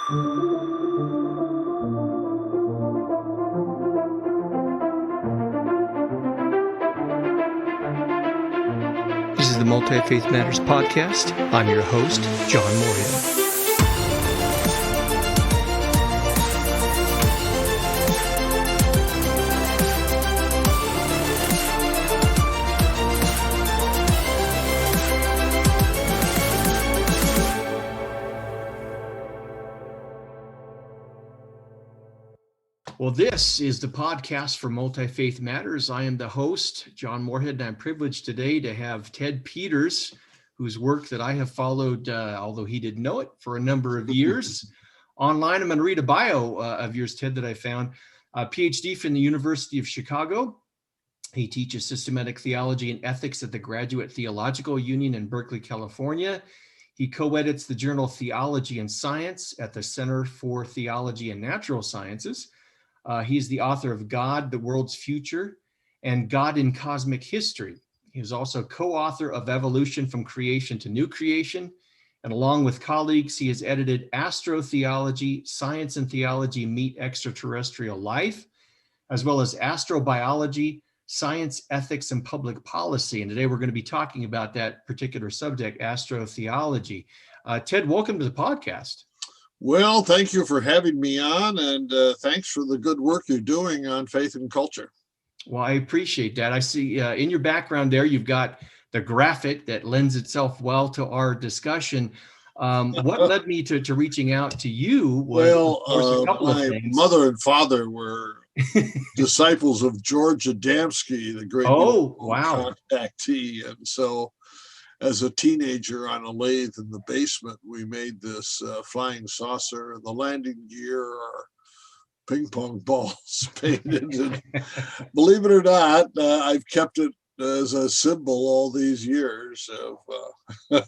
This is the Multi-Faith Matters podcast. I'm your host, John Moorhead. Well, this is the podcast for Multi-Faith Matters. I am the host, John Moorhead, and I'm privileged today to have Ted Peters, whose work that I have followed, although he didn't know it, for a number of years. Online, I'm going to read a bio of yours, Ted, that I found. A PhD from the University of Chicago. He teaches systematic theology and ethics at the Graduate Theological Union in Berkeley, California. He co-edits the journal Theology and Science at the Center for Theology and Natural Sciences. He's the author of God, the World's Future, and God in Cosmic History. He is also co-author of Evolution from Creation to New Creation. And along with colleagues, he has edited Astrotheology, Science and Theology Meet Extraterrestrial Life, as well as Astrobiology, Science, Ethics, and Public Policy. And today we're going to be talking about that particular subject, astrotheology. Ted, welcome to the podcast. Well, thank you for having me on, and thanks for the good work you're doing on faith and culture. Well, I appreciate that. I see in your background there, you've got the graphic that lends itself well to our discussion. What led me to reaching out to you was, a couple of things. My mother and father were disciples of George Adamski, the great contactee, and so as a teenager on a lathe in the basement, we made this flying saucer. The landing gear are ping pong balls painted. And believe it or not, I've kept it as a symbol all these years of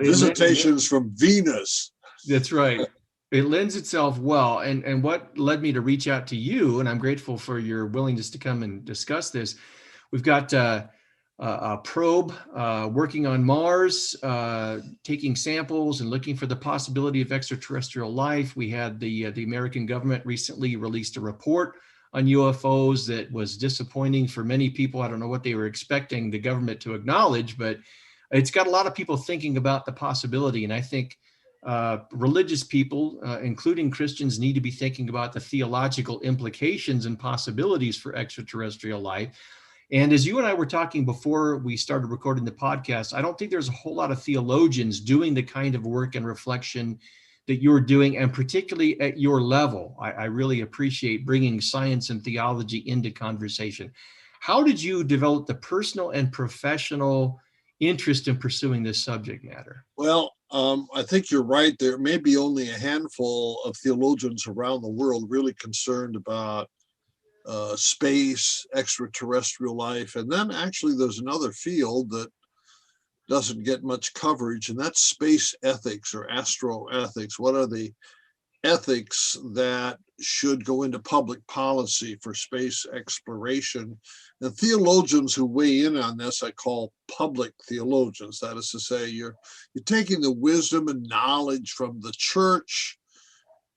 visitations from Venus. That's right. It lends itself well. And what led me to reach out to you, and I'm grateful for your willingness to come and discuss this. We've got a probe working on Mars, taking samples and looking for the possibility of extraterrestrial life. We had the American government recently released a report on UFOs that was disappointing for many people. I don't know what they were expecting the government to acknowledge, but it's got a lot of people thinking about the possibility. And I think religious people, including Christians, need to be thinking about the theological implications and possibilities for extraterrestrial life. And as you and I were talking before we started recording the podcast, I don't think there's a whole lot of theologians doing the kind of work and reflection that you're doing, and particularly at your level. I really appreciate bringing science and theology into conversation. How did you develop the personal and professional interest in pursuing this subject matter? Well, I think you're right. There may be only a handful of theologians around the world really concerned about space, extraterrestrial life. And then actually there's another field that doesn't get much coverage, and that's space ethics or astroethics. What are the ethics that should go into public policy for space exploration? And theologians who weigh in on this, I call public theologians. That is to say, you're taking the wisdom and knowledge from the church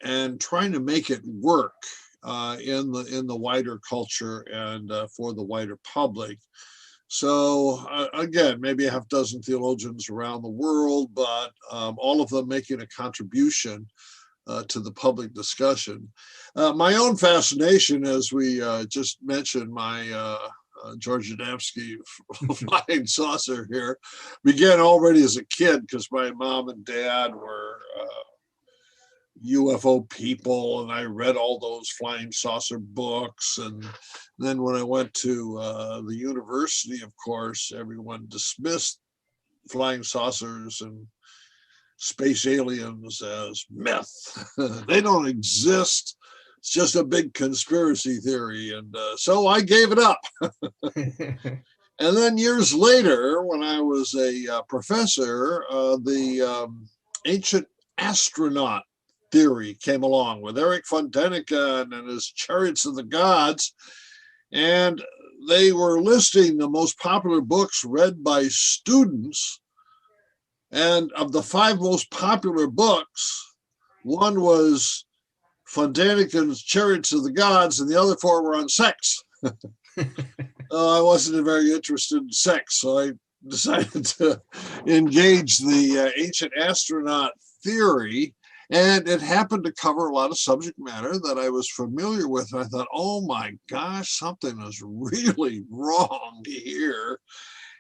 and trying to make it work in the wider culture and for the wider public. So again, maybe a half dozen theologians around the world, but all of them making a contribution to the public discussion. My own fascination, as we just mentioned, my George Adamski flying saucer here, began already as a kid because my mom and dad were UFO people, and I read all those flying saucer books. And then when I went to the university, of course, everyone dismissed flying saucers and space aliens as myth. They don't exist. It's just a big conspiracy theory. And so I gave it up. And then years later, when I was a professor, the ancient astronaut theory came along with Eric von Däniken and his Chariots of the Gods. And they were listing the most popular books read by students. And of the 5 most popular books, One was von Daniken's Chariots of the Gods, and the other four were on sex. I wasn't very interested in sex, so I decided to engage the ancient astronaut theory. And it happened to cover a lot of subject matter that I was familiar with. And I thought, oh my gosh, something is really wrong here.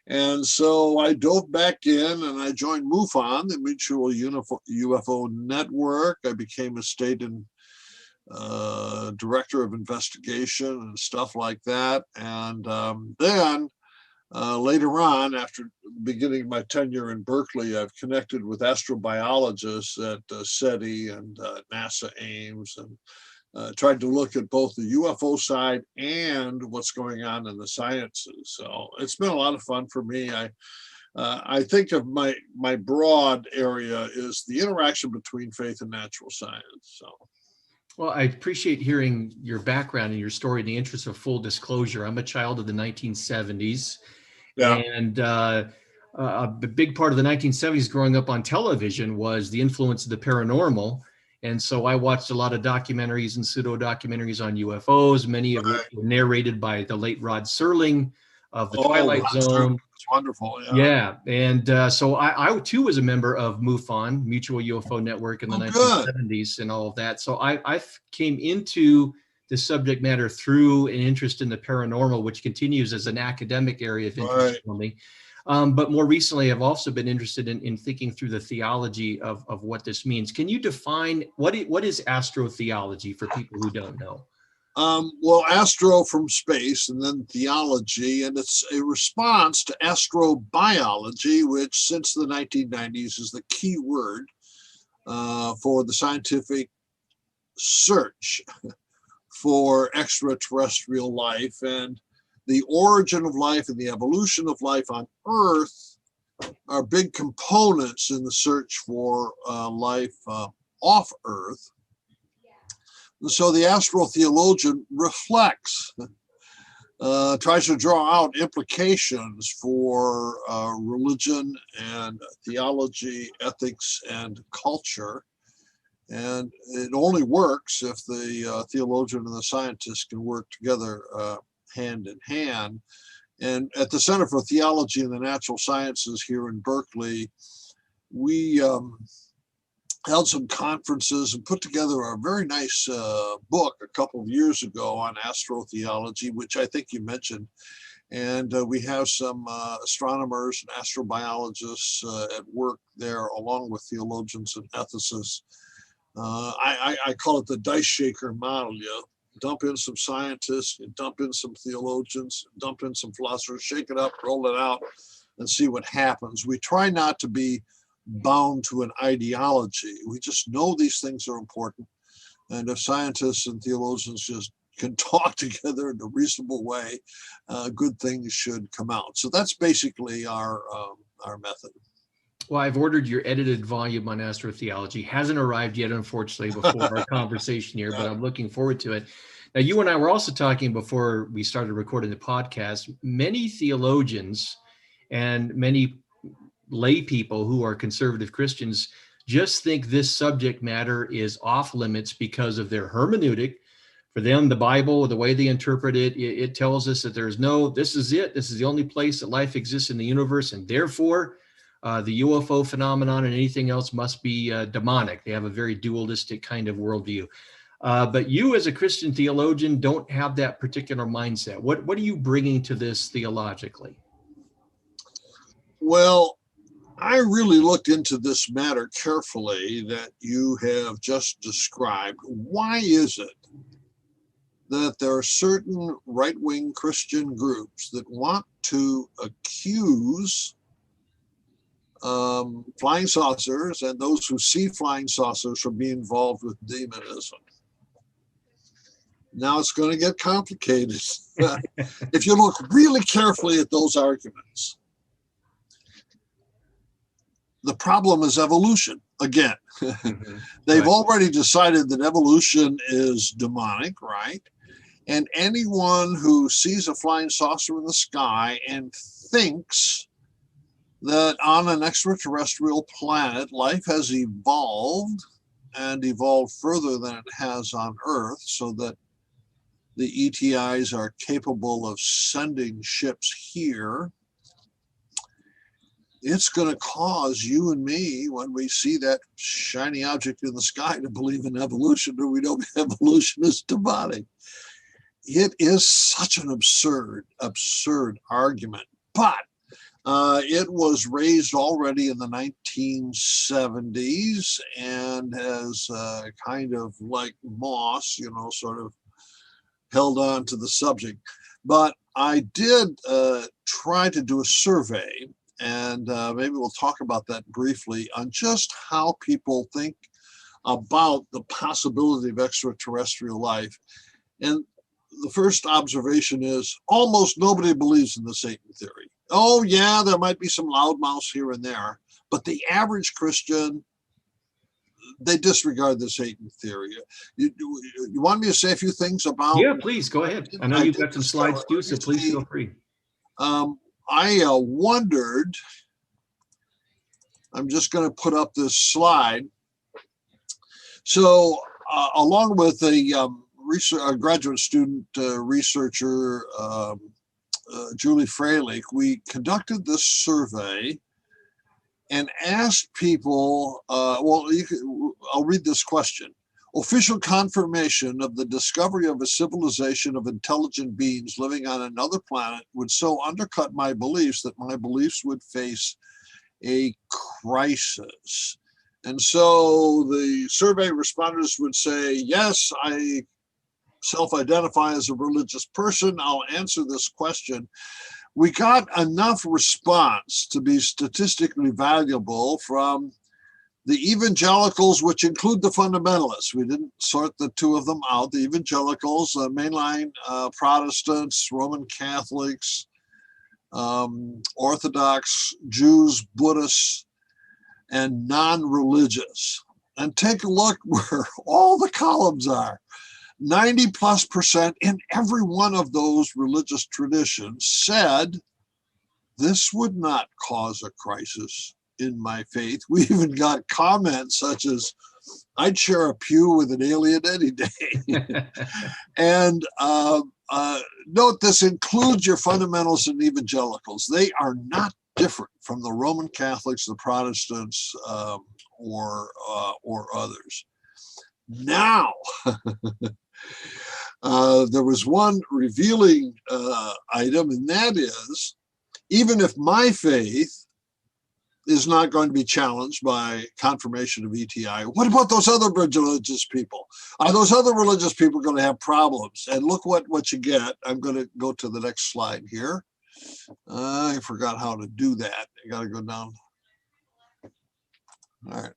And so I dove back in and I joined MUFON, the Mutual UFO Network. I became a state and director of investigation and stuff like that. And then later on, after beginning my tenure in Berkeley, I've connected with astrobiologists at SETI and NASA Ames, and tried to look at both the UFO side and what's going on in the sciences. So it's been a lot of fun for me. I think of my broad area is the interaction between faith and natural science. So. Well, I appreciate hearing your background and your story. In the interest of full disclosure, I'm a child of the 1970s. Yeah. And a big part of the 1970s growing up on television was the influence of the paranormal. And so I watched a lot of documentaries and pseudo documentaries on UFOs, many of which were narrated by the late Rod Serling of the Twilight Zone. It's wonderful. Yeah. And so I too was a member of MUFON, Mutual UFO Network, in the 1970s and all of that. So I came into the subject matter through an interest in the paranormal, which continues as an academic area of interest for me. But more recently, I've also been interested in thinking through the theology of what this means. Can you define what is astrotheology for people who don't know? Well, astro from space, and then theology, and it's a response to astrobiology, which since the 1990s is the key word for the scientific search for extraterrestrial life. And the origin of life and the evolution of life on Earth are big components in the search for life off Earth. And so the astrotheologian reflects, tries to draw out implications for religion and theology, ethics, and culture. And it only works if the theologian and the scientist can work together hand in hand. And at the Center for Theology and the Natural Sciences here in Berkeley, we held some conferences and put together a very nice book a couple of years ago on astrotheology, which I think you mentioned. And we have some astronomers and astrobiologists at work there, along with theologians and ethicists. I call it the dice shaker model. You dump in some scientists, you dump in some theologians, dump in some philosophers, shake it up, roll it out, and see what happens. We try not to be bound to an ideology. We just know these things are important. And if scientists and theologians just can talk together in a reasonable way, good things should come out. So that's basically our method. Well, I've ordered your edited volume on astrotheology. Hasn't arrived yet, unfortunately, before our conversation here, but I'm looking forward to it. Now, you and I were also talking before we started recording the podcast. Many theologians and many lay people who are conservative Christians just think this subject matter is off limits because of their hermeneutic. For them, the Bible, the way they interpret it, it tells us that this is it. This is the only place that life exists in the universe, and therefore, the UFO phenomenon and anything else must be demonic. They have a very dualistic kind of worldview. But you, as a Christian theologian, don't have that particular mindset. What are you bringing to this theologically? Well, I really looked into this matter carefully that you have just described. Why is it that there are certain right-wing Christian groups that want to accuse flying saucers and those who see flying saucers from being involved with demonism? Now it's going to get complicated. If you look really carefully at those arguments, the problem is evolution again. They've already decided that evolution is demonic, right? And anyone who sees a flying saucer in the sky and thinks that on an extraterrestrial planet life has evolved and evolved further than it has on Earth, so that the ETIs are capable of sending ships here, it's going to cause you and me, when we see that shiny object in the sky, to believe in evolution, or we know evolution is demonic. It is such an absurd argument. But it was raised already in the 1970s and has kind of like moss, sort of held on to the subject. But I did try to do a survey, and maybe we'll talk about that briefly, on just how people think about the possibility of extraterrestrial life. And the first observation is almost nobody believes in the Satan theory. Oh, yeah, there might be some loudmouths here and there, but the average Christian, they disregard the Satan theory. You want me to say a few things about? Yeah, please go ahead. I know you've got some slides too, so please feel free. I wondered, I'm just going to put up this slide. So along with a graduate student researcher, Julie Freilich, we conducted this survey and asked people, I'll read this question. Official confirmation of the discovery of a civilization of intelligent beings living on another planet would so undercut my beliefs that my beliefs would face a crisis. And so the survey respondents would say, yes, I self-identify as a religious person. I'll answer this question. We got enough response to be statistically valuable from the evangelicals, which include the fundamentalists. We didn't sort the two of them out. The evangelicals, mainline Protestants, Roman Catholics, Orthodox, Jews, Buddhists, and non-religious. And take a look where all the columns are. 90+% in every one of those religious traditions said this would not cause a crisis in my faith. We even got comments such as, I'd share a pew with an alien any day. And note, this includes your fundamentalists and evangelicals. They are not different from the Roman Catholics, the Protestants, or others. Now, there was one revealing item, and that is, even if my faith is not going to be challenged by confirmation of ETI, what about those other religious people? Are those other religious people going to have problems? And look what you get. I'm going to go to the next slide here. I forgot how to do that. I got to go down. All right.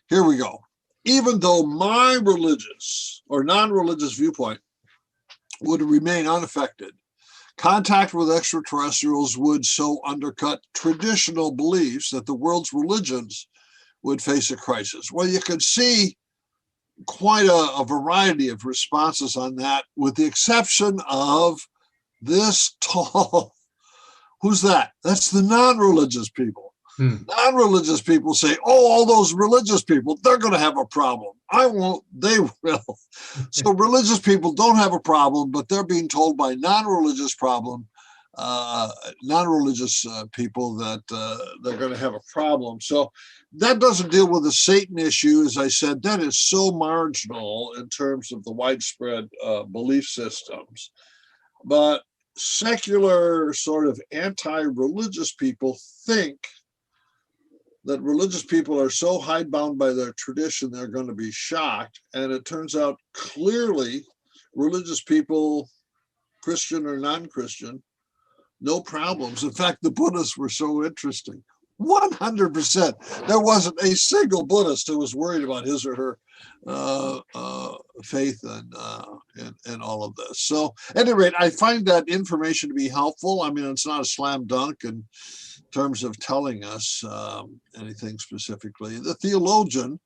Here we go. Even though my religious or non-religious viewpoint would remain unaffected, contact with extraterrestrials would so undercut traditional beliefs that the world's religions would face a crisis. Well, you could see quite a variety of responses on that, with the exception of this tall. Who's that? That's the non-religious people. Non-religious people say, oh, all those religious people, they're going to have a problem. I won't, they will. So religious people don't have a problem, but they're being told by non-religious people that they're going to have a problem. So that doesn't deal with the Satan issue. As I said, that is so marginal in terms of the widespread belief systems. But secular sort of anti-religious people think that religious people are so hidebound by their tradition, they're going to be shocked. And it turns out clearly religious people, Christian or non-Christian, no problems. In fact, the Buddhists were so interesting. 100%. There wasn't a single Buddhist who was worried about his or her faith and all of this. So at any rate, I find that information to be helpful. I mean, it's not a slam dunk in terms of telling us anything specifically. The theologian,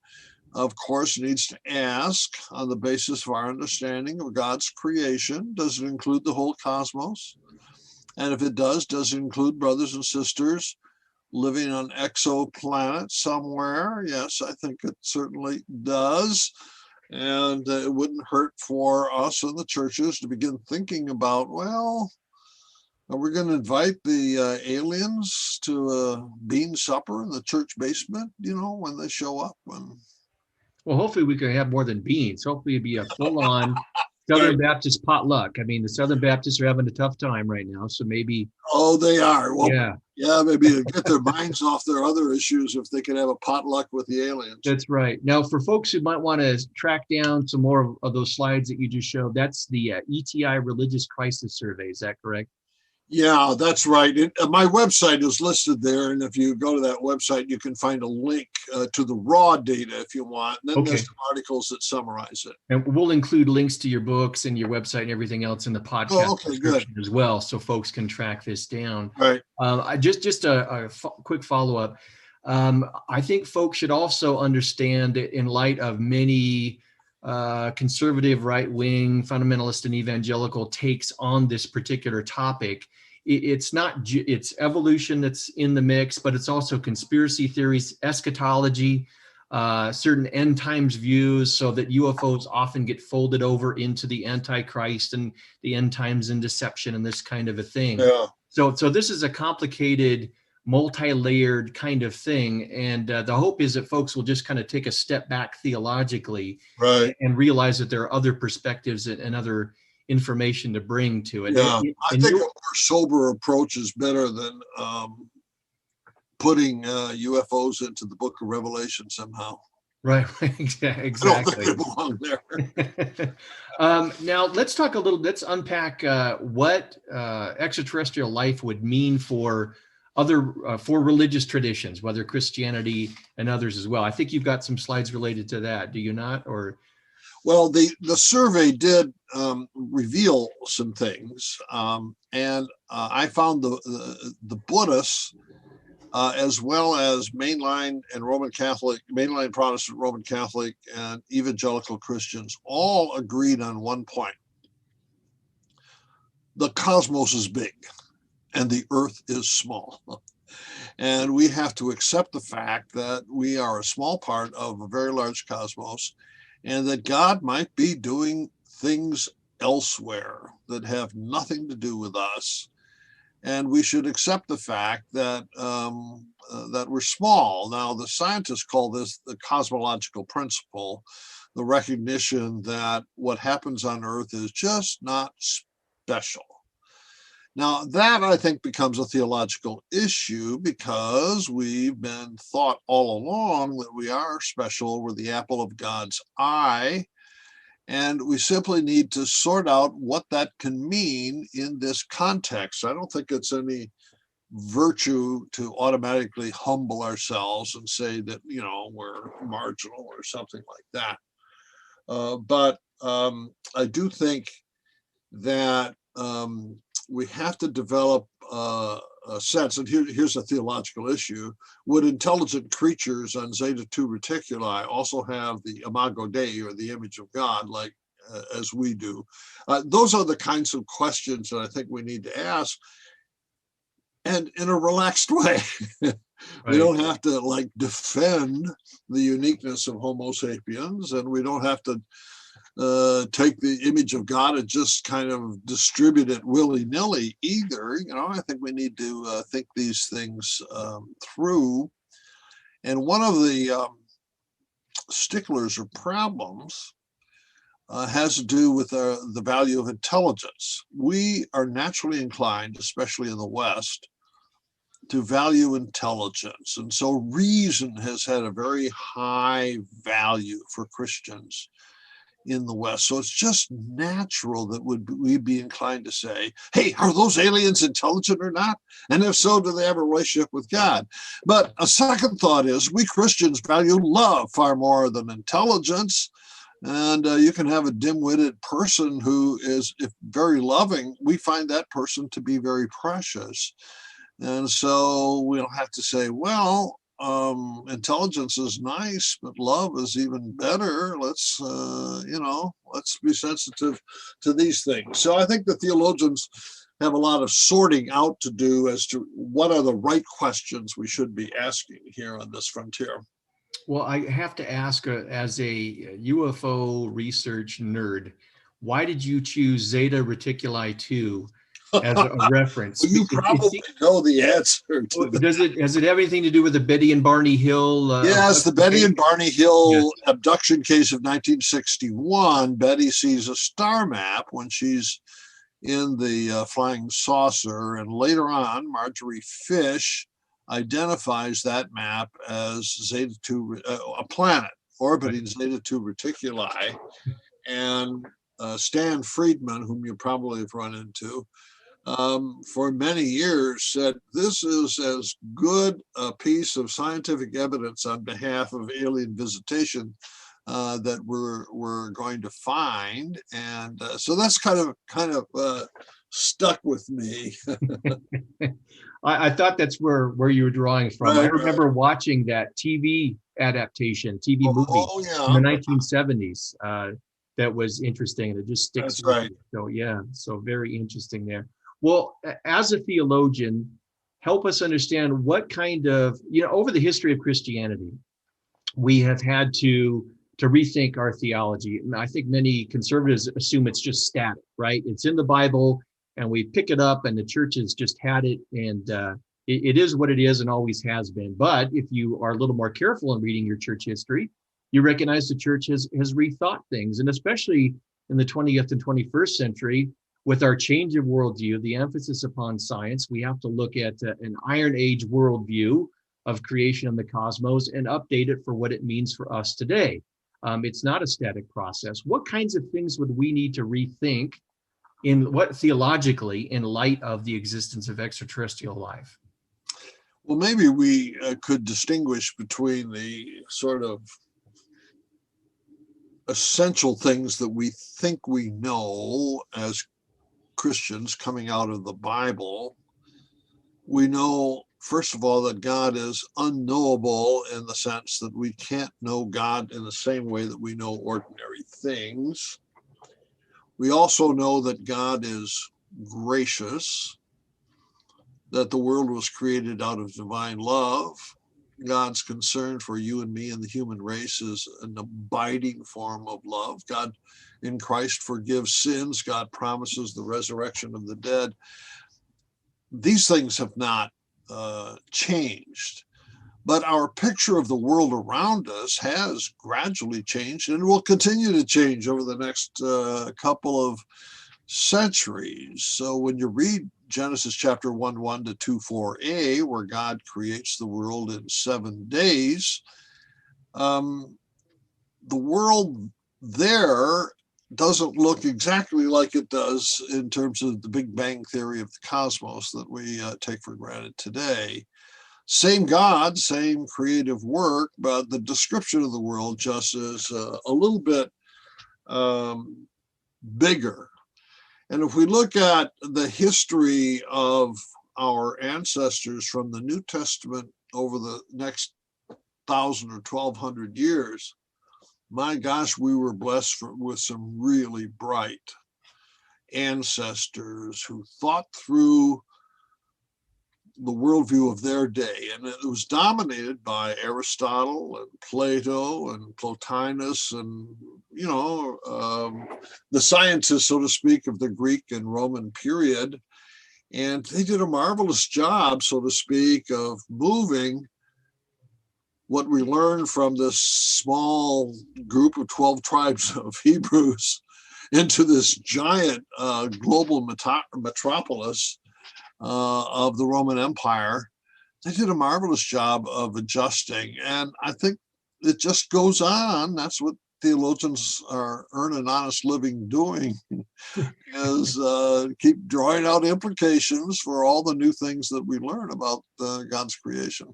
of course, needs to ask, on the basis of our understanding of God's creation, does it include the whole cosmos? And if it does it include brothers and sisters living on exoplanets somewhere. Yes, I think it certainly does. And it wouldn't hurt for us in the churches to begin thinking about, well, are we going to invite the aliens to a bean supper in the church basement, when they show up? Well, hopefully we can have more than beans. Hopefully it'd be a full-on Right. Southern Baptist potluck. I mean, the Southern Baptists are having a tough time right now, so maybe. Oh, they are. Well, yeah, maybe to get their minds off their other issues if they could have a potluck with the aliens. That's right. Now, for folks who might want to track down some more of those slides that you just showed, that's the ETI Religious Crisis Survey. Is that correct? Yeah, that's right. My website is listed there, and if you go to that website, you can find a link to the raw data if you want. And then there's some articles that summarize it. And we'll include links to your books and your website and everything else in the podcast description as well, so folks can track this down. Right. Just a quick follow-up. I think folks should also understand that in light of many conservative, right-wing, fundamentalist, and evangelical takes on this particular topic, it's evolution that's in the mix, but it's also conspiracy theories, eschatology, certain end times views, so that UFOs often get folded over into the Antichrist and the end times and deception and this kind of a thing. Yeah. So this is a complicated, multi-layered kind of thing. And the hope is that folks will just kind of take a step back theologically, right, and realize that there are other perspectives and other information to bring to it. Yeah, I think a more sober approach is better than putting UFOs into the book of Revelation somehow. Right, exactly. I don't think they belong there. Now let's unpack what extraterrestrial life would mean for other for religious traditions, whether Christianity and others as well. I think you've got some slides related to that, do you not? Or well, the survey did reveal some things, and I found the Buddhists, as well as mainline Protestant, Roman Catholic, and evangelical Christians, all agreed on one point: the cosmos is big, and the Earth is small. And we have to accept the fact that we are a small part of a very large cosmos, and that God might be doing things elsewhere that have nothing to do with us. And we should accept the fact that that we're small. Now, the scientists call this the cosmological principle, the recognition that what happens on Earth is just not special. Now, that, I think, becomes a theological issue, because we've been taught all along that we are special, we're the apple of God's eye, and we simply need to sort out what that can mean in this context. I don't think it's any virtue to automatically humble ourselves and say that, we're marginal or something like that. But I do think that we have to develop a sense, and here's a theological issue: would intelligent creatures on Zeta 2 Reticuli also have the imago Dei, or the image of God, like as we do? Those are the kinds of questions that I think we need to ask, and in a relaxed way. We don't have to defend the uniqueness of Homo sapiens, and we don't have to take the image of God and just kind of distribute it willy-nilly either. I think we need to think these things through. And one of the sticklers or problems has to do with the value of intelligence. We are naturally inclined, especially in the West, to value intelligence. And so reason has had a very high value for Christians in the West. So it's just natural that we'd be inclined to say, hey, are those aliens intelligent or not? And if so, do they have a relationship with God? But a second thought is, we Christians value love far more than intelligence. And you can have a dim-witted person who is, if very loving, we find that person to be very precious. And so we don't have to say, well, intelligence is nice, but love is even better. Let's be sensitive to these things. So I think the theologians have a lot of sorting out to do as to what are the right questions we should be asking here on this frontier. Well, I have to ask, as a UFO research nerd, why did you choose Zeta Reticuli 2 as a reference? Well, you probably know the answer to that. Does it have anything to do with the Betty and Barney Hill? Yes, the Betty and Barney Hill Yes. abduction case of 1961. Betty sees a star map when she's in the flying saucer, and later on, Marjorie Fish identifies that map as Zeta 2, a planet orbiting Zeta 2 Reticuli, and Stan Friedman, whom you probably have run into, for many years said this is as good a piece of scientific evidence on behalf of alien visitation that we're going to find, and so that's kind of stuck with me. I thought that's where you were drawing from. Right, I remember watching that TV adaptation, TV movie in the 1970s. That was interesting, and it just sticks. That's right. So yeah, so very interesting there. Well, as a theologian, help us understand what kind of, over the history of Christianity, we have had to rethink our theology. And I think many conservatives assume it's just static, right? It's in the Bible and we pick it up and the church has just had it, and it is what it is and always has been. But if you are a little more careful in reading your church history, you recognize the church has rethought things, and especially in the 20th and 21st century, with our change of worldview, the emphasis upon science, we have to look at an Iron Age worldview of creation and the cosmos and update it for what it means for us today. It's not a static process. What kinds of things would we need to rethink theologically in light of the existence of extraterrestrial life? Well, maybe we could distinguish between the sort of essential things that we think we know as Christians coming out of the Bible. We know, first of all, that God is unknowable in the sense that we can't know God in the same way that we know ordinary things. We also know that God is gracious, that the world was created out of divine love. God's concern for you and me and the human race is an abiding form of love. God in Christ forgives sins. God promises the resurrection of the dead. These things have not changed, but our picture of the world around us has gradually changed and will continue to change over the next couple of centuries. So when you read Genesis chapter 1:1 to 2:4a, where God creates the world in 7 days, the world there doesn't look exactly like it does in terms of the Big Bang theory of the cosmos that we take for granted today. Same God, same creative work, but the description of the world just is a little bit bigger. And if we look at the history of our ancestors from the New Testament over the next 1,000 or 1,200 years, my gosh, we were blessed with some really bright ancestors who thought through the worldview of their day. And it was dominated by Aristotle and Plato and Plotinus and, the scientists, so to speak, of the Greek and Roman period. And they did a marvelous job, so to speak, of moving what we learned from this small group of 12 tribes of Hebrews into this giant global metropolis of the Roman Empire. They did a marvelous job of adjusting. And I think it just goes on. That's what theologians earn an honest living doing, is keep drawing out implications for all the new things that we learn about God's creation.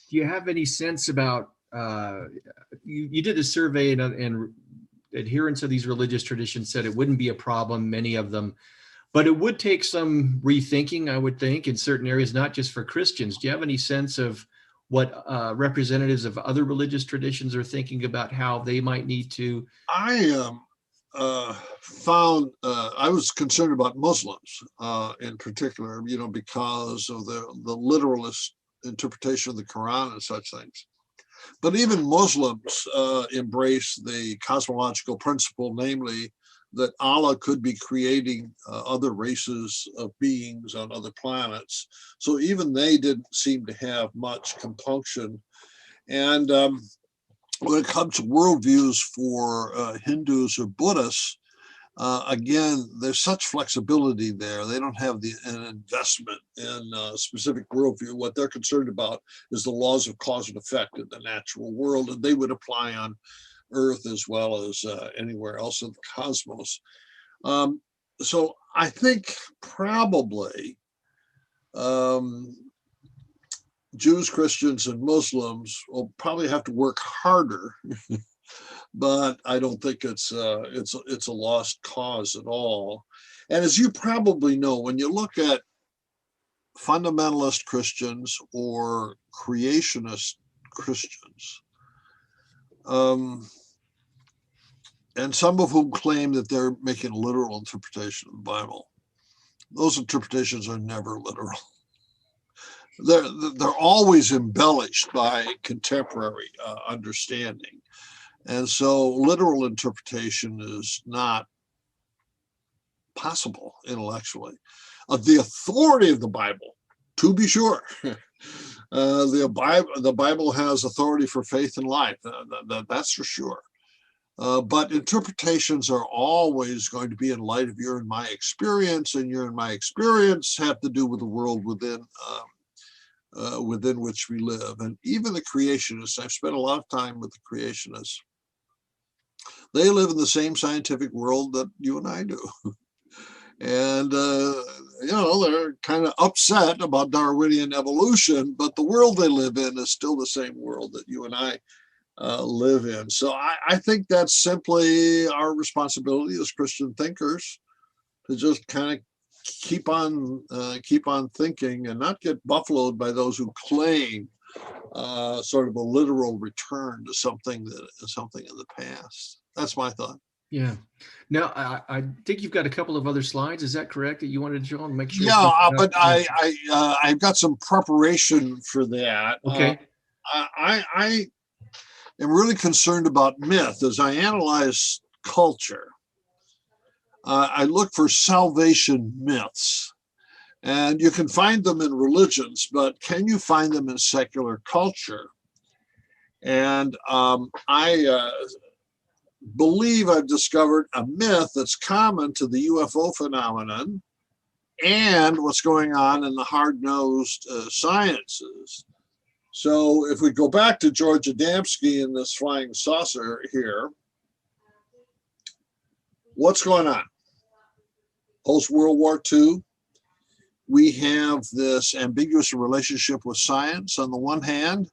Do you have any sense about, you did a survey and adherents of these religious traditions said it wouldn't be a problem, many of them, but it would take some rethinking, I would think, in certain areas, not just for Christians. Do you have any sense of what representatives of other religious traditions are thinking about how they might need to? I found I was concerned about Muslims in particular, because of the literalist interpretation of the Quran and such things. But even Muslims embrace the cosmological principle, namely that Allah could be creating other races of beings on other planets. So even they didn't seem to have much compunction. And when it comes to worldviews for Hindus or Buddhists, again, there's such flexibility there. They don't have an investment in a specific worldview. What they're concerned about is the laws of cause and effect in the natural world, and they would apply on Earth as well as anywhere else in the cosmos. So I think probably Jews, Christians, and Muslims will probably have to work harder, but I don't think it's a lost cause at all. And as you probably know, when you look at fundamentalist Christians or creationist Christians, and some of whom claim that they're making a literal interpretation of the Bible, those interpretations are never literal. They're always embellished by contemporary understanding. And so literal interpretation is not possible intellectually. The authority of the Bible, to be sure. The Bible has authority for faith and life. That's for sure. But interpretations are always going to be in light of your and my experience, and your and my experience have to do with the world within which we live. And even the creationists, I've spent a lot of time with the creationists. They live in the same scientific world that you and I do. And, they're kind of upset about Darwinian evolution, but the world they live in is still the same world that you and I live in. So I think that's simply our responsibility as Christian thinkers to just kind of keep on thinking and not get buffaloed by those who claim sort of a literal return to something that is something in the past. That's my thought. Yeah. Now, I think you've got a couple of other slides. Is that correct that you wanted to show and make sure? Yeah, but I've got some preparation for that. Okay. I am really concerned about myth as I analyze culture. I look for salvation myths, and you can find them in religions, but can you find them in secular culture? And I believe I've discovered a myth that's common to the UFO phenomenon and what's going on in the hard-nosed sciences. So if we go back to George Adamski and this flying saucer here, what's going on? Post-World War II, we have this ambiguous relationship with science. On the one hand,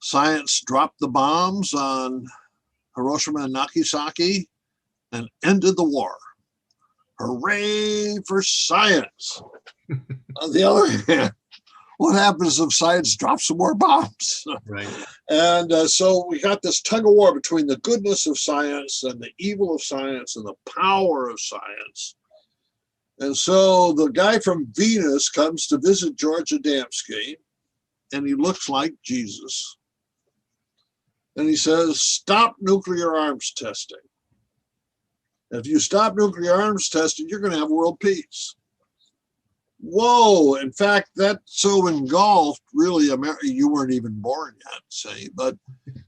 science dropped the bombs on Hiroshima and Nagasaki and ended the war. Hooray for science. On the other hand, what happens if science drops some more bombs? Right. And so we got this tug of war between the goodness of science and the evil of science and the power of science. And so the guy from Venus comes to visit George Adamski, and he looks like Jesus. And he says, stop nuclear arms testing. If you stop nuclear arms testing, you're going to have world peace. Whoa, in fact, that so engulfed, really, you weren't even born yet, say, but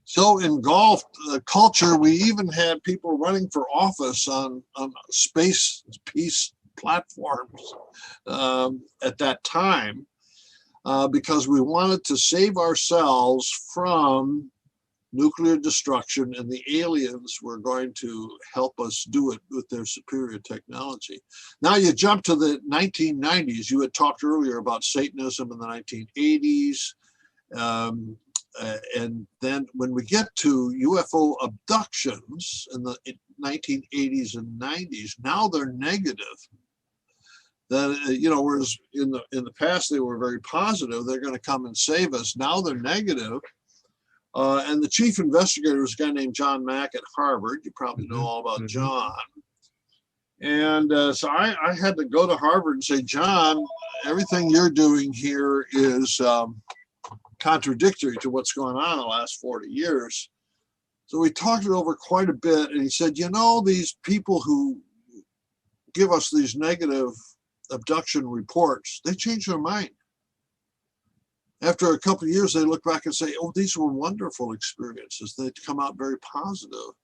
so engulfed culture, we even had people running for office on space peace platforms at that time because we wanted to save ourselves from nuclear destruction, and the aliens were going to help us do it with their superior technology. Now you jump to the 1990s. You had talked earlier about Satanism in the 1980s. And then when we get to UFO abductions in the 1980s and 90s, now they're negative. That, whereas in the past they were very positive, they're going to come and save us. Now they're negative. And the chief investigator was a guy named John Mack at Harvard. You probably know all about Mm-hmm. John. And so I had to go to Harvard and say, John, everything you're doing here is contradictory to what's going on in the last 40 years. So we talked it over quite a bit. And he said, you know, these people who give us these negative abduction reports, they change their mind. After a couple of years, they look back and say, oh, these were wonderful experiences. They'd come out very positive.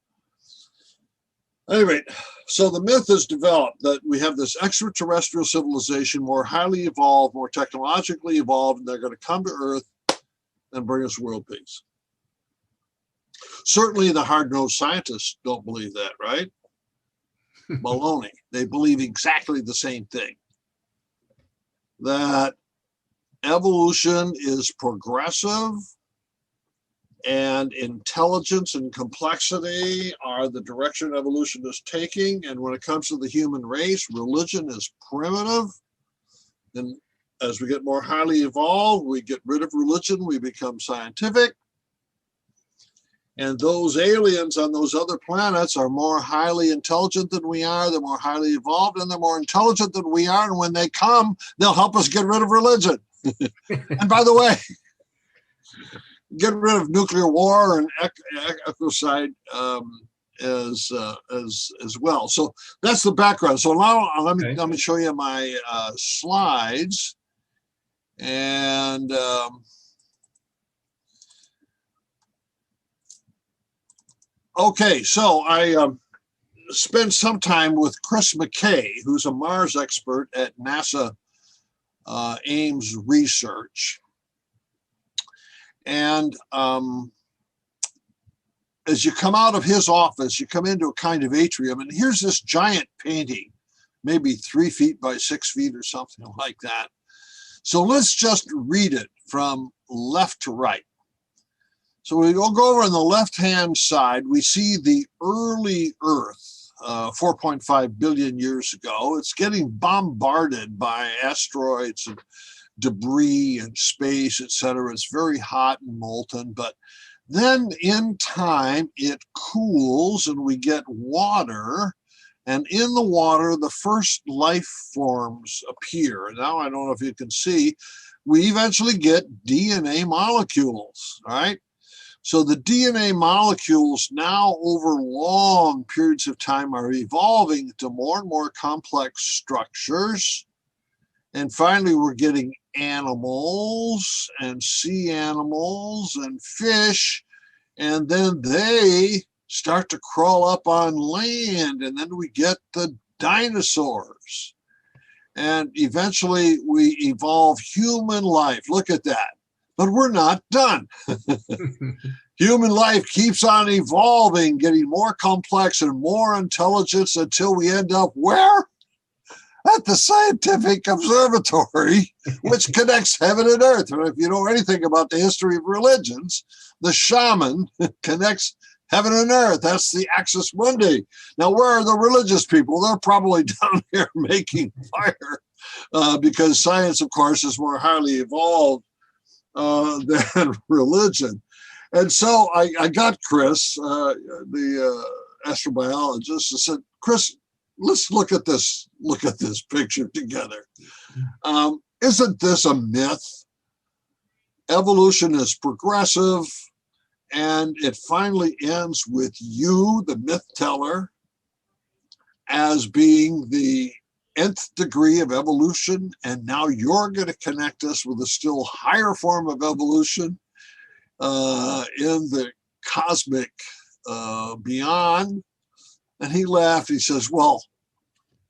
Anyway, so the myth is developed that we have this extraterrestrial civilization, more highly evolved, more technologically evolved, and they're going to come to Earth and bring us world peace. Certainly the hard-nosed scientists don't believe that, right? Baloney. They believe exactly the same thing. That evolution is progressive and intelligence and complexity are the direction evolution is taking. And when it comes to the human race, religion is primitive. And as we get more highly evolved, we get rid of religion, we become scientific. And those aliens on those other planets are more highly intelligent than we are, they're more highly evolved, and they're more intelligent than we are. And when they come, they'll help us get rid of religion. And by the way, get rid of nuclear war and ecocide as well. So that's the background. So now let me show you my slides. And okay, so I spent some time with Chris McKay, who's a Mars expert at NASA Ames Research. And as you come out of his office, you come into a kind of atrium, and here's this giant painting, maybe 3 feet by 6 feet or something like that. So let's just read it from left to right. So we will go over on the left-hand side, we see the early Earth, 4.5 billion years ago. It's getting bombarded by asteroids and debris and space, etc. It's very hot and molten, but then in time it cools and we get water, and in the water the first life forms appear. And now I don't know if you can see, we eventually get DNA molecules, all right? So the DNA molecules now over long periods of time are evolving to more and more complex structures. And finally, we're getting animals and sea animals and fish, and then they start to crawl up on land, and then we get the dinosaurs. And eventually we evolve human life. Look at that. But we're not done. Human life keeps on evolving, getting more complex and more intelligence until we end up where? At the scientific observatory, which connects heaven and earth. And if you know anything about the history of religions, the shaman connects heaven and earth. That's the axis mundi. Now, where are the religious people? They're probably down here making fire because science, of course, is more highly evolved than religion. And so I got Chris, the astrobiologist, and said, Chris, let's look at this picture together. Isn't this a myth? Evolution is progressive, and it finally ends with you, the myth teller, as being the nth degree of evolution, and now you're going to connect us with a still higher form of evolution in the cosmic beyond. And he laughed. He says, well,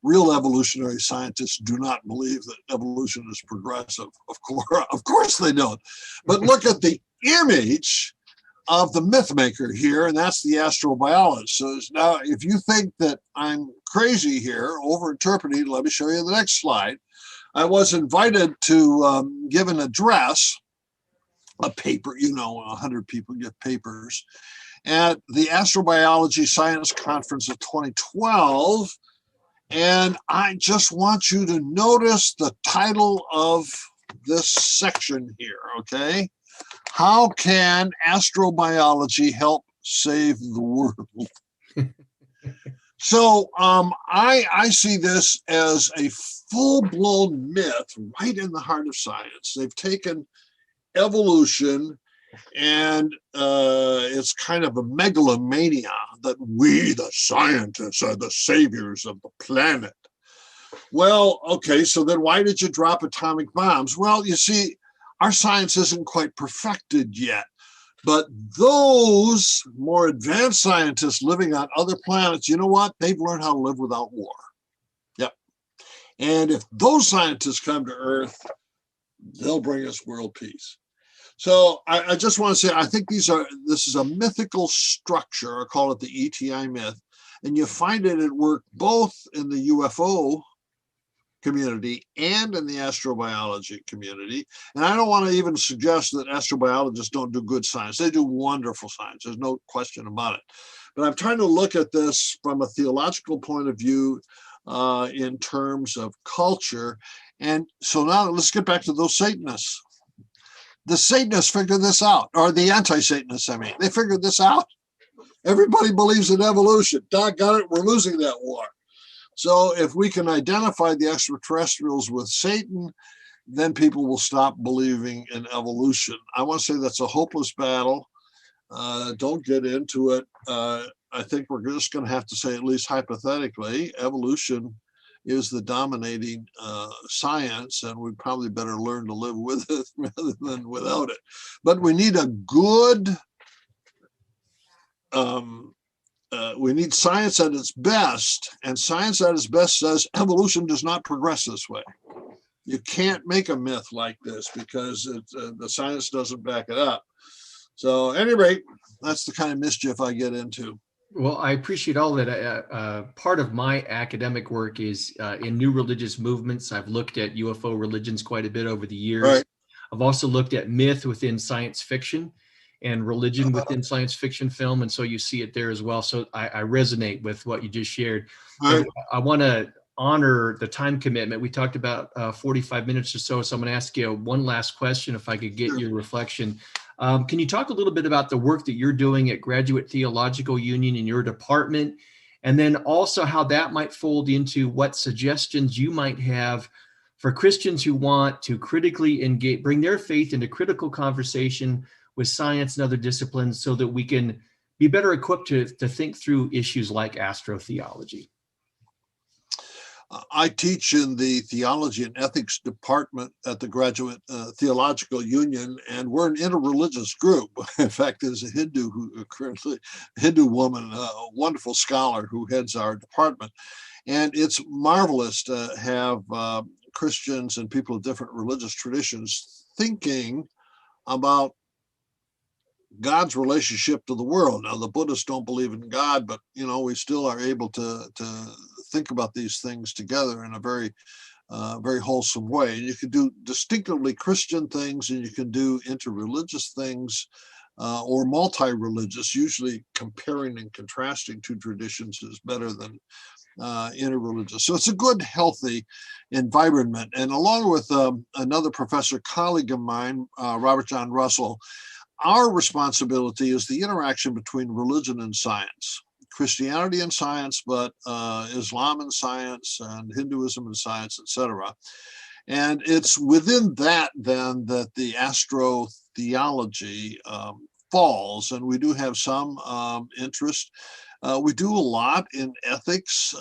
real evolutionary scientists do not believe that evolution is progressive. Of course they don't. But look at the image of the myth maker here, and that's the astrobiologist. So now, if you think that I'm crazy here, over-interpreting, let me show you the next slide. I was invited to give an address, a paper, 100 people get papers, at the Astrobiology Science Conference of 2012. And I just want you to notice the title of this section here, okay? How can astrobiology help save the world? So I see this as a full-blown myth right in the heart of science. They've taken evolution and it's kind of a megalomania that we, the scientists, are the saviors of the planet. Well, okay, so then why did you drop atomic bombs? Well, you see, our science isn't quite perfected yet. But those more advanced scientists living on other planets, you know what? They've learned how to live without war. Yep. And if those scientists come to Earth, they'll bring us world peace. So I just want to say, I think this is a mythical structure. I call it the ETI myth. And you find it at work both in the UFO community and in the astrobiology community. And I don't want to even suggest that astrobiologists don't do good science. They do wonderful science. There's no question about it. But I'm trying to look at this from a theological point of view in terms of culture. And so now let's get back to those Satanists. The Satanists figured this out, or the anti-Satanists, I mean. They figured this out. Everybody believes in evolution. Doggone it, we're losing that war. So if we can identify the extraterrestrials with Satan, then people will stop believing in evolution. I want to say that's a hopeless battle. Don't get into it. I think we're just going to have to say, at least hypothetically, evolution is the dominating science, and we probably better learn to live with it rather than without it. But we need a good we need science at its best, and science at its best says evolution does not progress this way. You can't make a myth like this because the science doesn't back it up. So at any rate, that's the kind of mischief I get into. Well, I appreciate all that. Part of my academic work is in new religious movements. I've looked at UFO religions quite a bit over the years. Right. I've also looked at myth within science fiction and religion within science fiction film. And so you see it there as well. So I resonate with what you just shared. Right. I want to honor the time commitment. We talked about 45 minutes or so. So I'm going to ask you one last question, if I could get your reflection. Can you talk a little bit about the work that you're doing at Graduate Theological Union in your department, and then also how that might fold into what suggestions you might have for Christians who want to critically engage, bring their faith into critical conversation with science and other disciplines so that we can be better equipped to think through issues like astrotheology? I teach in the Theology and Ethics department at the Graduate Theological Union, and we're an interreligious group. In fact, there's a Hindu woman, a wonderful scholar who heads our department. And it's marvelous to have Christians and people of different religious traditions thinking about God's relationship to the world. Now, the Buddhists don't believe in God, but we still are able to think about these things together in a very, very wholesome way. And you can do distinctively Christian things, and you can do interreligious things, or multi-religious. Usually, comparing and contrasting two traditions is better than interreligious. So it's a good, healthy environment. And along with another professor colleague of mine, Robert John Russell, our responsibility is the interaction between religion and science, Christianity and science, but Islam and science, and Hinduism and science, etc. And it's within that then that the astrotheology falls, and we do have some interest. We do a lot in ethics.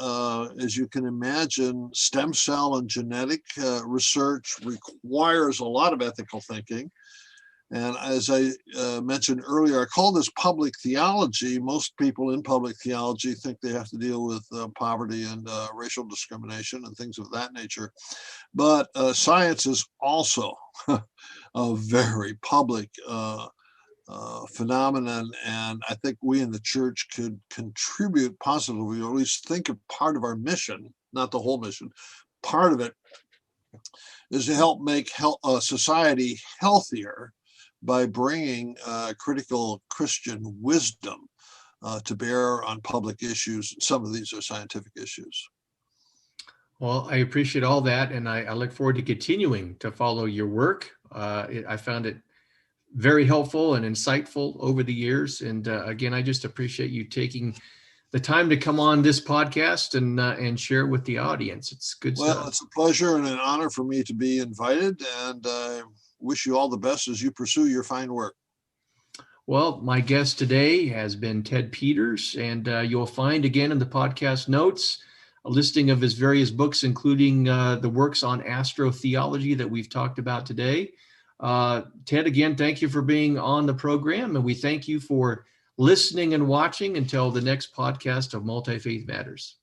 As you can imagine, stem cell and genetic research requires a lot of ethical thinking. And as I mentioned earlier, I call this public theology. Most people in public theology think they have to deal with poverty and racial discrimination and things of that nature. But science is also a very public phenomenon. And I think we in the church could contribute positively, or at least think of part of our mission, not the whole mission. Part of it is to help make society healthier by bringing critical Christian wisdom to bear on public issues. Some of these are scientific issues. Well, I appreciate all that, and I look forward to continuing to follow your work. I found it very helpful and insightful over the years. And again, I just appreciate you taking the time to come on this podcast and share with the audience. It's good Well, stuff. it's a pleasure and an honor for me to be invited, and I wish you all the best as you pursue your fine work. Well, my guest today has been Ted Peters, and you'll find again in the podcast notes a listing of his various books, including the works on astrotheology that we've talked about today. Ted, again, thank you for being on the program, and we thank you for listening and watching until the next podcast of Multi-Faith Matters.